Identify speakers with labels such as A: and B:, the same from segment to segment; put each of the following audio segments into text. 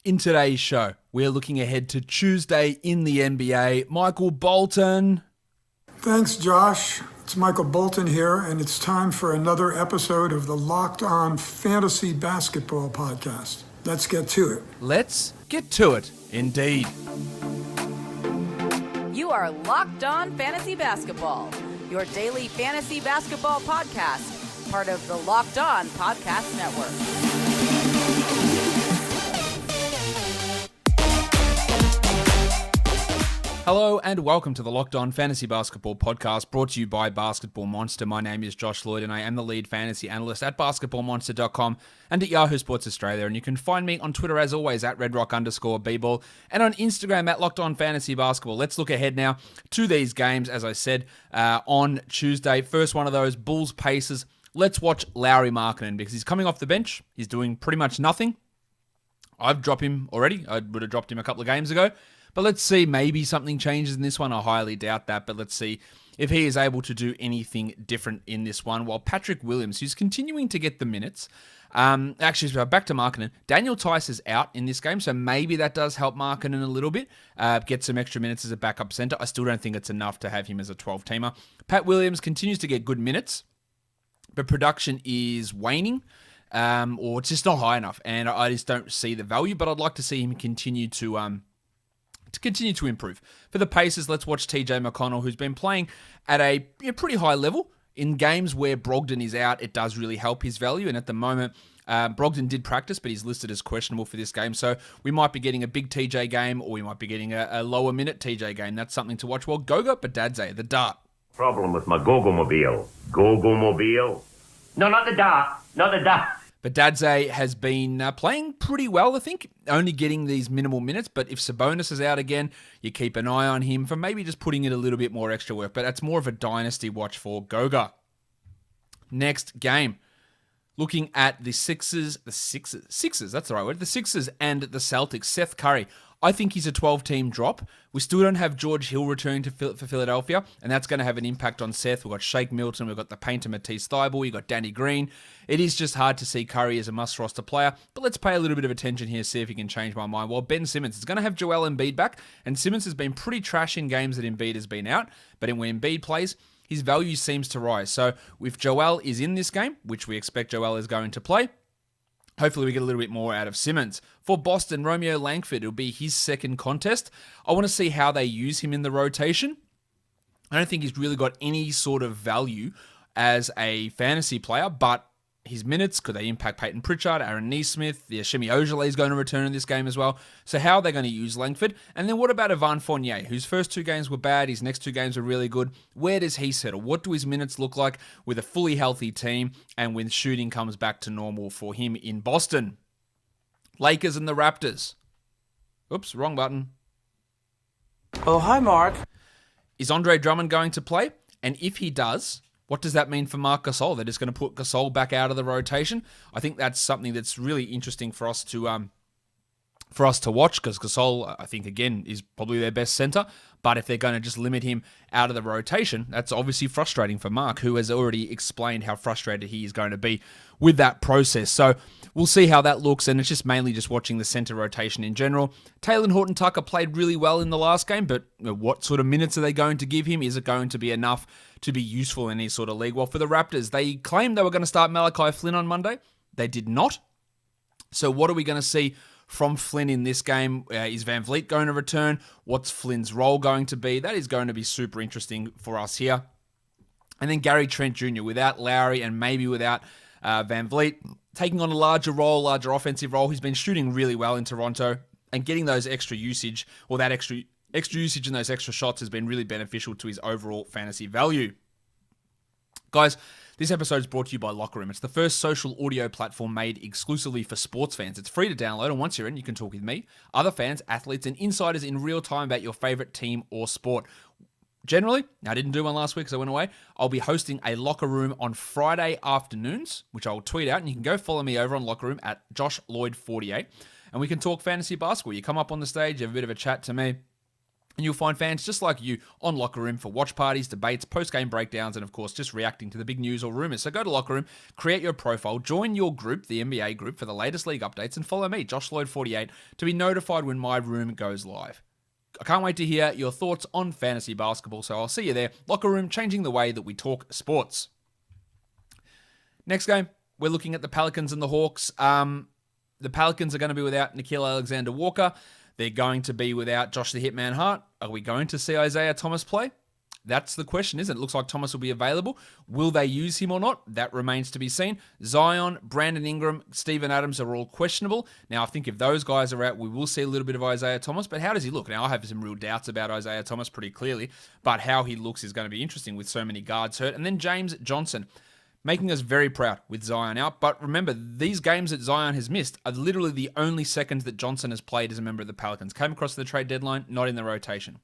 A: In today's show, we're looking ahead to Tuesday in the NBA. Michael Bolton.
B: Thanks, Josh. It's Michael Bolton here, and it's time for another episode of the Locked On Fantasy Basketball Podcast. Let's get to it.
A: Let's get to it, indeed.
C: You are Locked On Fantasy Basketball, your daily fantasy basketball podcast, part of the Locked On Podcast Network.
A: Hello and welcome to the Locked On Fantasy Basketball Podcast, brought to you by Basketball Monster. My name is Josh Lloyd and I am the lead fantasy analyst at basketballmonster.com and at Yahoo Sports Australia. And you can find me on Twitter as always at redrock_bball and on Instagram at Locked On Fantasy Basketball. Let's look ahead now to these games, as I said, on Tuesday. First one of those, Bulls Pacers. Let's watch Lauri Markkanen because he's coming off the bench. He's doing pretty much nothing. I've dropped him already. I would have dropped him a couple of games ago. But let's see, maybe something changes in this one. I highly doubt that, but let's see if he is able to do anything different in this one. While Patrick Williams, who's continuing to get the minutes, actually, back to Markkanen. Daniel Tice is out in this game, so maybe that does help Markkanen a little bit, get some extra minutes as a backup center. I still don't think it's enough to have him as a 12-teamer. Pat Williams continues to get good minutes, but production is waning. Or it's just not high enough, and I just don't see the value, but I'd like to see him continue to improve. For the Pacers, let's watch TJ McConnell, who's been playing at a pretty high level. In games where Brogdon is out, it does really help his value, and at the moment, Brogdon did practice, but he's listed as questionable for this game, so we might be getting a big TJ game, or we might be getting a lower minute TJ game. That's something to watch. Well, Goga Badadze, the dart.
D: Problem with my Go-Go-Mobile. Go-Go-Mobile? No, not the dart. Not the dart.
A: But Dadze has been playing pretty well, I think, only getting these minimal minutes. But if Sabonis is out again, you keep an eye on him for maybe just putting in a little bit more extra work. But that's more of a dynasty watch for Goga. Next game, looking at the Sixers, that's the right word, the Sixers and the Celtics. Seth Curry, I think he's a 12-team drop. We still don't have George Hill returning for Philadelphia, and that's going to have an impact on Seth. We've got Shake Milton, we've got the painter Matisse Thybulle, you've got Danny Green. It is just hard to see Curry as a must-roster player, but let's pay a little bit of attention here, see if he can change my mind. Well, Ben Simmons is going to have Joel Embiid back, and Simmons has been pretty trash in games that Embiid has been out, but when Embiid plays, his value seems to rise. So if Joel is in this game, which we expect Joel is going to play, hopefully we get a little bit more out of Simmons. For Boston, Romeo Langford, it'll be his second contest. I want to see how they use him in the rotation. I don't think he's really got any sort of value as a fantasy player, but his minutes, could they impact Peyton Pritchard, Aaron Nesmith, the Shemi Ojeleye is going to return in this game as well. So how are they going to use Langford? And then what about Evan Fournier, whose first two games were bad, his next two games were really good. Where does he settle? What do his minutes look like with a fully healthy team and when shooting comes back to normal for him in Boston? Lakers and the Raptors. Oops, wrong button.
E: Oh, hi, Mark.
A: Is Andre Drummond going to play? And if he does, what does that mean for Marc Gasol? They're just going to put Gasol back out of the rotation. I think that's something that's really interesting for us to watch, because Gasol, I think, again, is probably their best center. But if they're going to just limit him out of the rotation, that's obviously frustrating for Mark, who has already explained how frustrated he is going to be with that process. So we'll see how that looks, and it's just mainly just watching the center rotation in general. Taylor Horton-Tucker played really well in the last game, but what sort of minutes are they going to give him? Is it going to be enough to be useful in any sort of league? Well, for the Raptors, they claimed they were going to start Malachi Flynn on Monday. They did not. So what are we going to see from Flynn in this game? Is Van Vliet going to return? What's Flynn's role going to be? That is going to be super interesting for us here. And then Gary Trent Jr. without Lowry and maybe without Van Vliet, taking on a larger offensive role. He's been shooting really well in Toronto, and getting those extra usage, or that extra usage and those extra shots has been really beneficial to his overall fantasy value. Guys, this episode is brought to you by Locker Room. It's the first social audio platform made exclusively for sports fans. It's free to download, and once you're in, you can talk with me, other fans, athletes, and insiders in real time about your favorite team or sport. Generally, I didn't do one last week because I went away. I'll be hosting a Locker Room on Friday afternoons, which I'll tweet out, and you can go follow me over on Locker Room at JoshLloyd48, and we can talk fantasy basketball. You come up on the stage, you have a bit of a chat to me, And you'll find fans just like you on Locker Room for watch parties, debates, post-game breakdowns, and of course, just reacting to the big news or rumors. So go to Locker Room, create your profile, join your group, the NBA group, for the latest league updates, and follow me, Josh Lloyd 48, to be notified when my room goes live. I can't wait to hear your thoughts on fantasy basketball, so I'll see you there. Locker Room, changing the way that we talk sports. Next game, we're looking at the Pelicans and the Hawks. The Pelicans are going to be without Nickeil Alexander-Walker. They're going to be without Josh the Hitman Hart. Are we going to see Isaiah Thomas play? That's the question, isn't it? It looks like Thomas will be available. Will they use him or not? That remains to be seen. Zion, Brandon Ingram, Steven Adams are all questionable. Now, I think if those guys are out, we will see a little bit of Isaiah Thomas. But how does he look? Now, I have some real doubts about Isaiah Thomas pretty clearly. But how he looks is going to be interesting with so many guards hurt. And then James Johnson, making us very proud with Zion out. But remember, these games that Zion has missed are literally the only seconds that Johnson has played as a member of the Pelicans. Came across the trade deadline, not in the rotation.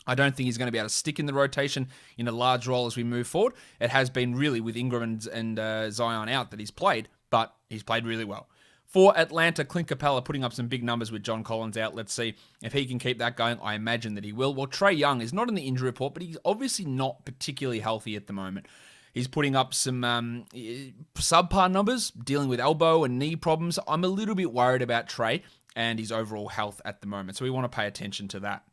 A: I don't think he's going to be able to stick in the rotation in a large role as we move forward. It has been really with Ingram and Zion out that he's played, but he's played really well. For Atlanta, Clint Capella putting up some big numbers with John Collins out. Let's see if he can keep that going. I imagine that he will. Well, Trae Young is not in the injury report, but he's obviously not particularly healthy at the moment. He's putting up some subpar numbers, dealing with elbow and knee problems. I'm a little bit worried about Trae and his overall health at the moment, so we want to pay attention to that.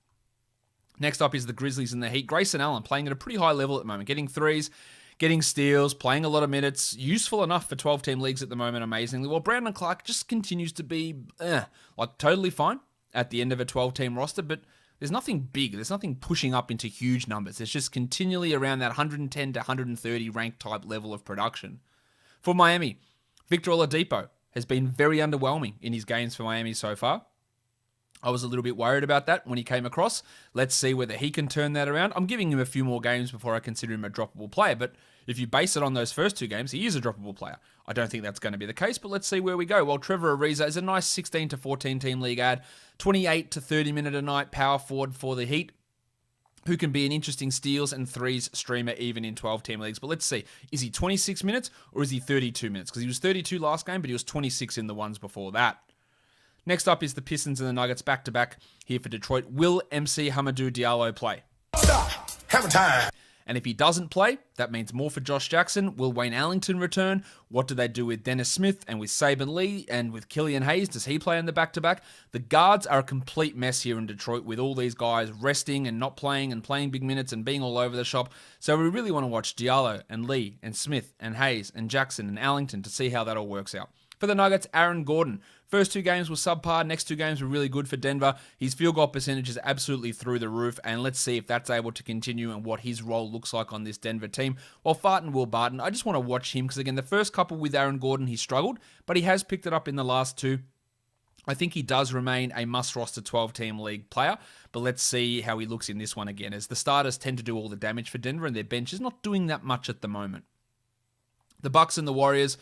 A: Next up is the Grizzlies and the Heat. Grayson Allen playing at a pretty high level at the moment, getting threes, getting steals, playing a lot of minutes, useful enough for 12-team leagues at the moment, amazingly. Well, Brandon Clark just continues to be totally fine at the end of a 12-team roster, but there's nothing big. There's nothing pushing up into huge numbers. It's just continually around that 110 to 130 rank type level of production. For Miami, Victor Oladipo has been very underwhelming in his games for Miami so far. I was a little bit worried about that when he came across. Let's see whether he can turn that around. I'm giving him a few more games before I consider him a droppable player, but if you base it on those first two games, he is a droppable player. I don't think that's going to be the case, but let's see where we go. Well, Trevor Ariza is a nice 16 to 14 team league ad, 28 to 30 minute a night power forward for the Heat, who can be an interesting steals and threes streamer even in 12-team leagues. But let's see, is he 26 minutes or is he 32 minutes? Because he was 32 last game, but he was 26 in the ones before that. Next up is the Pistons and the Nuggets back-to-back here for Detroit. Will MC Hamidou Diallo play?
F: Stop. Have time.
A: And if he doesn't play, that means more for Josh Jackson. Will Wayne Ellington return? What do they do with Dennis Smith and with Saban Lee and with Killian Hayes? Does he play in the back-to-back? The guards are a complete mess here in Detroit with all these guys resting and not playing and playing big minutes and being all over the shop. So we really want to watch Diallo and Lee and Smith and Hayes and Jackson and Ellington to see how that all works out. For the Nuggets, Aaron Gordon. First two games were subpar. Next two games were really good for Denver. His field goal percentage is absolutely through the roof, and let's see if that's able to continue and what his role looks like on this Denver team. While Farton Will Barton, I just want to watch him because, again, the first couple with Aaron Gordon, he struggled, but he has picked it up in the last two. I think he does remain a must-roster 12-team league player, but let's see how he looks in this one again, as the starters tend to do all the damage for Denver, and their bench is not doing that much at the moment. The Bucks and the Warriors.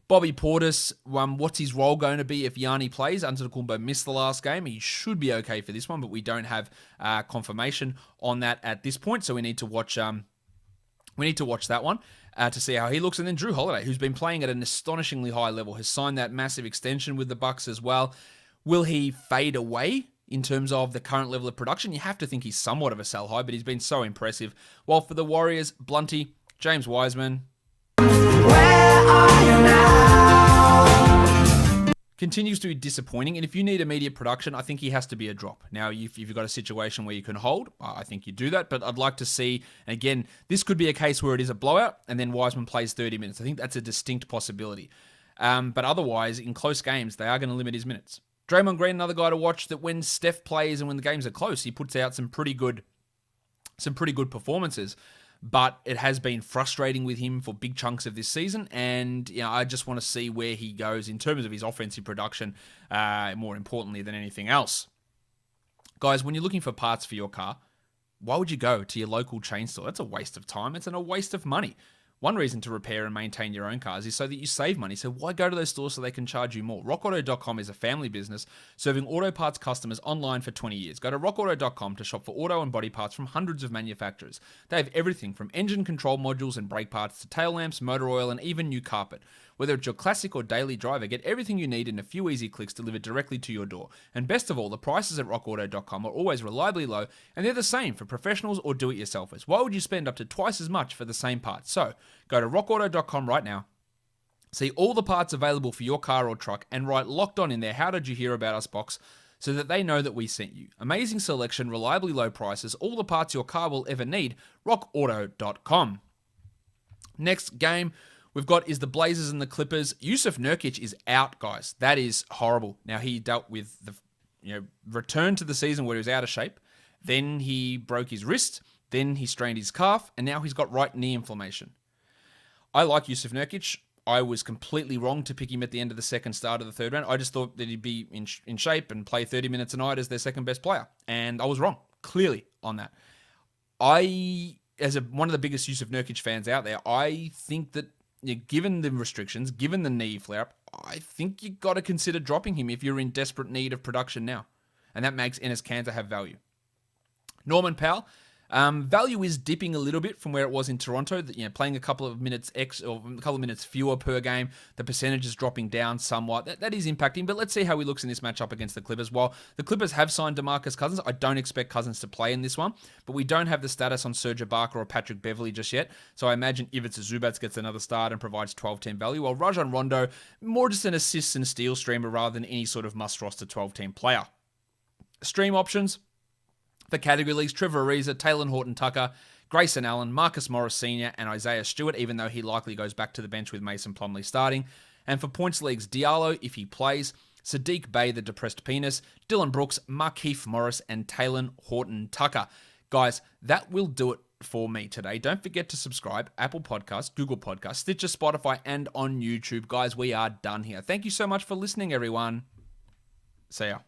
A: Bobby Portis, what's his role going to be if Yanni plays? Antetokounmpo missed the last game. He should be okay for this one, but we don't have confirmation on that at this point, so we need to watch. We need to watch that one to see how he looks. And then Drew Holiday, who's been playing at an astonishingly high level, has signed that massive extension with the Bucks as well. Will he fade away in terms of the current level of production? You have to think he's somewhat of a sell high, but he's been so impressive. While for the Warriors, Blunty, James Wiseman. Where are you now? Continues to be disappointing, and if you need immediate production, I think he has to be a drop. Now, if you've got a situation where you can hold, I think you do that, but I'd like to see, again, this could be a case where it is a blowout, and then Wiseman plays 30 minutes. I think that's a distinct possibility. But otherwise, in close games, they are going to limit his minutes. Draymond Green, another guy to watch, that when Steph plays and when the games are close, he puts out some pretty good performances. But it has been frustrating with him for big chunks of this season, and I just want to see where he goes in terms of his offensive production, more importantly than anything else. Guys, when you're looking for parts for your car, why would you go to your local chain store? That's a waste of time. It's a waste of money. One reason to repair and maintain your own cars is so that you save money. So why go to those stores so they can charge you more? RockAuto.com is a family business serving auto parts customers online for 20 years. Go to RockAuto.com to shop for auto and body parts from hundreds of manufacturers. They have everything from engine control modules and brake parts to tail lamps, motor oil, and even new carpet. Whether it's your classic or daily driver, get everything you need in a few easy clicks delivered directly to your door. And best of all, the prices at rockauto.com are always reliably low, and they're the same for professionals or do-it-yourselfers. Why would you spend up to twice as much for the same parts? So, go to rockauto.com right now. See all the parts available for your car or truck and write Locked On in their How Did You Hear About Us box so that they know that we sent you. Amazing selection, reliably low prices, all the parts your car will ever need. rockauto.com. Next game we've got is the Blazers and the Clippers. Jusuf Nurkic is out, guys. That is horrible. Now, he dealt with the return to the season where he was out of shape. Then he broke his wrist. Then he strained his calf. And now he's got right knee inflammation. I like Jusuf Nurkic. I was completely wrong to pick him at the end of the second, start of the third round. I just thought that he'd be in shape and play 30 minutes a night as their second best player. And I was wrong, clearly, on that. As one of the biggest Jusuf Nurkic fans out there, I think that given the restrictions, given the knee flare-up, I think you've got to consider dropping him if you're in desperate need of production now. And that makes Enes Kanter have value. Norman Powell, value is dipping a little bit from where it was in Toronto. Playing a couple of minutes fewer per game. The percentage is dropping down somewhat. That is impacting, but let's see how he looks in this matchup against the Clippers. While the Clippers have signed DeMarcus Cousins, I don't expect Cousins to play in this one, but we don't have the status on Serge Ibaka or Patrick Beverley just yet, so I imagine Ivica Zubac gets another start and provides 12-team value, while Rajon Rondo, more just an assists and steal streamer rather than any sort of must-roster 12-team player. Stream options for category leagues: Trevor Ariza, Taylor Horton-Tucker, Grayson Allen, Marcus Morris Sr., and Isaiah Stewart, even though he likely goes back to the bench with Mason Plumlee starting. And for points leagues, Diallo, if he plays, Sadiq Bey, the depressed penis, Dylan Brooks, Markieff Morris, and Taylor Horton-Tucker. Guys, that will do it for me today. Don't forget to subscribe, Apple Podcasts, Google Podcasts, Stitcher, Spotify, and on YouTube. Guys, we are done here. Thank you so much for listening, everyone. See ya.